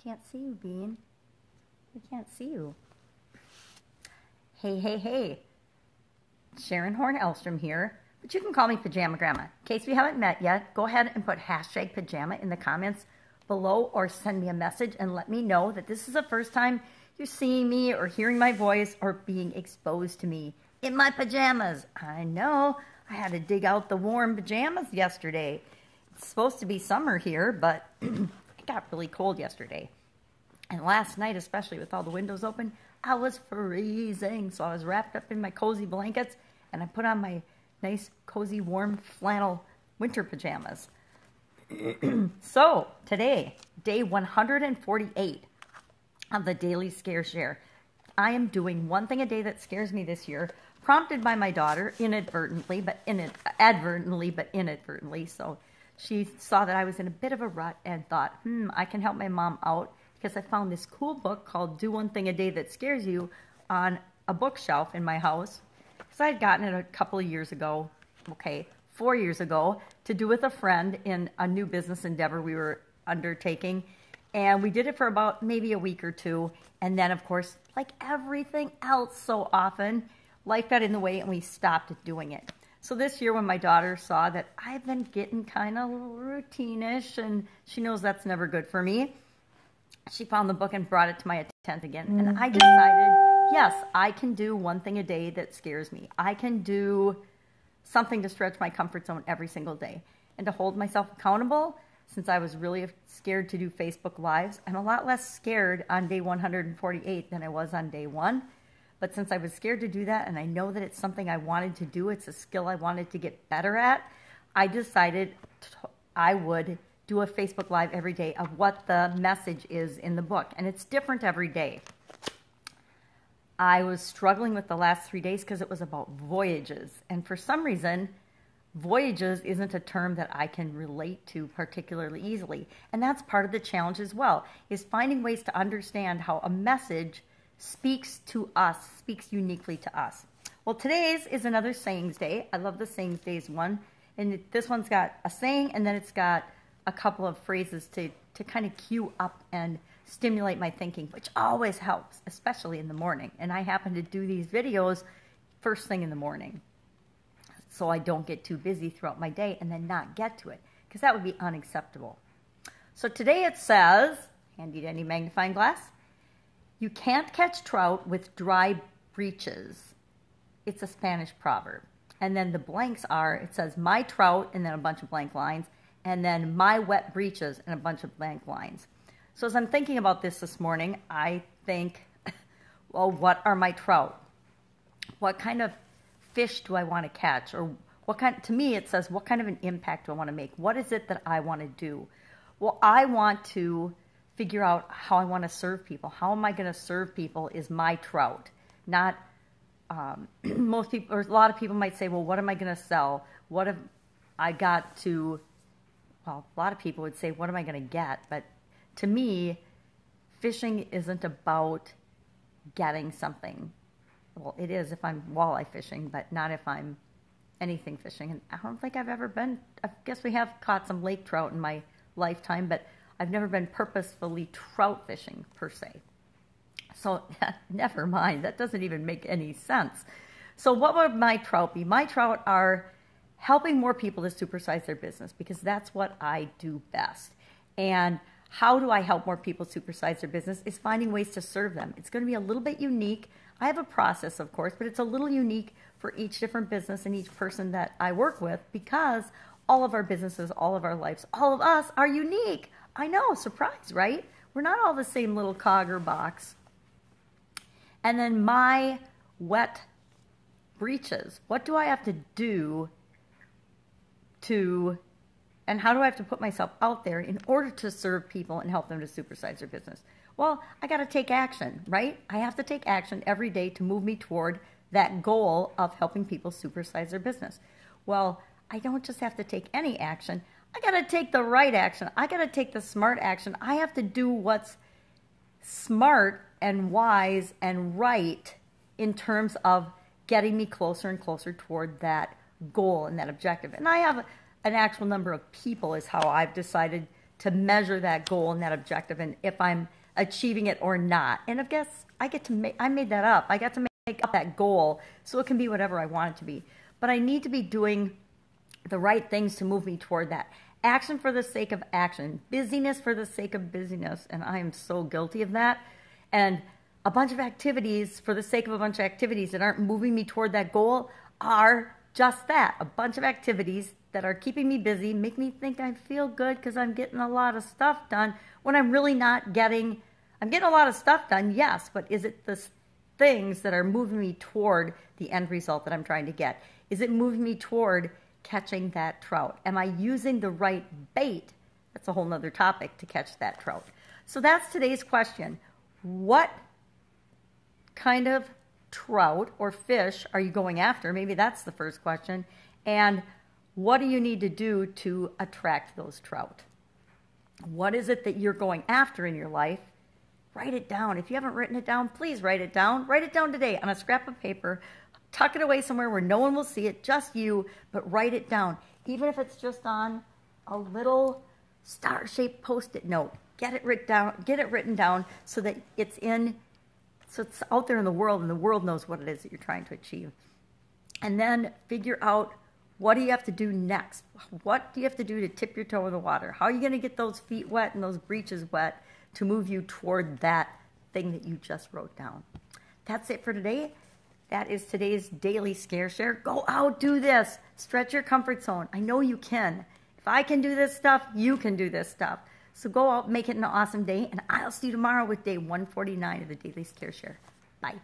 Can't see you, Bean. We can't see you. Hey, hey, hey. Sharon Horne-Ellstrom here, but you can call me Pajama Grandma. In case we haven't met yet, go ahead and put hashtag pajama in the comments below or send me a message and let me know that this is the first time you're seeing me or hearing my voice or being exposed to me in my pajamas. I know, I had to dig out the warm pajamas yesterday. It's supposed to be summer here, but it got really cold yesterday. And last night, especially with all the windows open, I was freezing. So I was wrapped up in my cozy blankets and I put on my nice, cozy, warm flannel winter pajamas. So today, day 148 of the Daily Scare Share. I am doing one thing a day that scares me this year, prompted by my daughter inadvertently, but inadvertently. So she saw that I was in a bit of a rut and thought, I can help my mom out because I found this cool book called Do One Thing a Day That Scares You on a bookshelf in my house. Because I had gotten it a couple of years ago, 4 years ago, to do with a friend in a new business endeavor we were undertaking. And we did it for about maybe a week or two. And then, of course, like everything else so often, life got in the way and we stopped doing it. So this year when my daughter saw that I've been getting kind of routine-ish and she knows that's never good for me, she found the book and brought it to my attention again. And I decided, yes, I can do one thing a day that scares me. I can do something to stretch my comfort zone every single day. And to hold myself accountable, since I was really scared to do Facebook Lives, I'm a lot less scared on day 148 than I was on day 1. But since I was scared to do that, and I know that it's something I wanted to do, it's a skill I wanted to get better at, I decided I would do a Facebook Live every day of what the message is in the book. And it's different every day. I was struggling with the last 3 days because it was about voyages. And for some reason, voyages isn't a term that I can relate to particularly easily. And that's part of the challenge as well, is finding ways to understand how a message speaks to us, speaks uniquely to us. Well, today's is another Sayings Day. I love the Sayings Days one. And this one's got a saying, and then it's got a couple of phrases to kind of cue up and stimulate my thinking, which always helps, especially in the morning. And I happen to do these videos first thing in the morning, so I don't get too busy throughout my day and then not get to it, because that would be unacceptable. So today it says, handy dandy magnifying glass, you can't catch trout with dry breeches. It's a Spanish proverb. And then the blanks are, it says, my trout, and then a bunch of blank lines, and then my wet breeches, and a bunch of blank lines. So as I'm thinking about this morning, I think, well, what are my trout? What kind of fish do I want to catch? Or what kind, to me it says, what kind of an impact do I want to make? What is it that I want to do? Well, I want to figure out how I want to serve people. How am I going to serve people is my trout. Not, most people, or a lot of people might say, well, what am I going to sell? What have I got to, well, a lot of people would say, what am I going to get? But to me, fishing isn't about getting something. Well, it is if I'm walleye fishing, but not if I'm anything fishing. And I don't think I've ever been, I guess we have caught some lake trout in my lifetime, but I've never been purposefully trout fishing per se. So never mind, that doesn't even make any sense. So what would my trout be? My trout are helping more people to supersize their business, because that's what I do best. And how do I help more people supersize their business is finding ways to serve them. It's going to be a little bit unique. I have a process, of course, but it's a little unique for each different business and each person that I work with, because all of our businesses, all of our lives, all of us are unique. I know, surprise, right? We're not all the same little cog or box. And then my wet breeches. What do I have to do to, and how do I have to put myself out there in order to serve people and help them to supersize their business? Well, I got to take action, right? I have to take action every day to move me toward that goal of helping people supersize their business. Well, I don't just have to take any action. I got to take the right action. I got to take the smart action. I have to do what's smart and wise and right in terms of getting me closer and closer toward that goal and that objective. And I have an actual number of people is how I've decided to measure that goal and that objective and if I'm achieving it or not. And I guess I made that up. I got to make up that goal so it can be whatever I want it to be. But I need to be doing the right things to move me toward that. Action for the sake of action. Busyness for the sake of busyness. And I am so guilty of that. And a bunch of activities for the sake of a bunch of activities that aren't moving me toward that goal are just that. A bunch of activities that are keeping me busy, make me think I feel good because I'm getting a lot of stuff done when I'm really not getting. I'm getting a lot of stuff done, yes, but is it the things that are moving me toward the end result that I'm trying to get? Is it moving me toward catching that trout? Am I using the right bait? That's a whole nother topic to catch that trout. So that's today's question. What kind of trout or fish are you going after? Maybe that's the first question. And what do you need to do to attract those trout? What is it that you're going after in your life? Write it down. If you haven't written it down, please write it down. Write it down today on a scrap of paper. Tuck it away somewhere where no one will see it, just you, but write it down. Even if it's just on a little star-shaped Post-it note. Get it written down so that it's out there in the world and the world knows what it is that you're trying to achieve. And then figure out, what do you have to do next? What do you have to do to tip your toe in the water? How are you going to get those feet wet and those breeches wet to move you toward that thing that you just wrote down? That's it for today. That is today's daily scare share. Go out, do this. Stretch your comfort zone. I know you can. If I can do this stuff, you can do this stuff. So go out, make it an awesome day, and I'll see you tomorrow with day 149 of the daily scare share. Bye.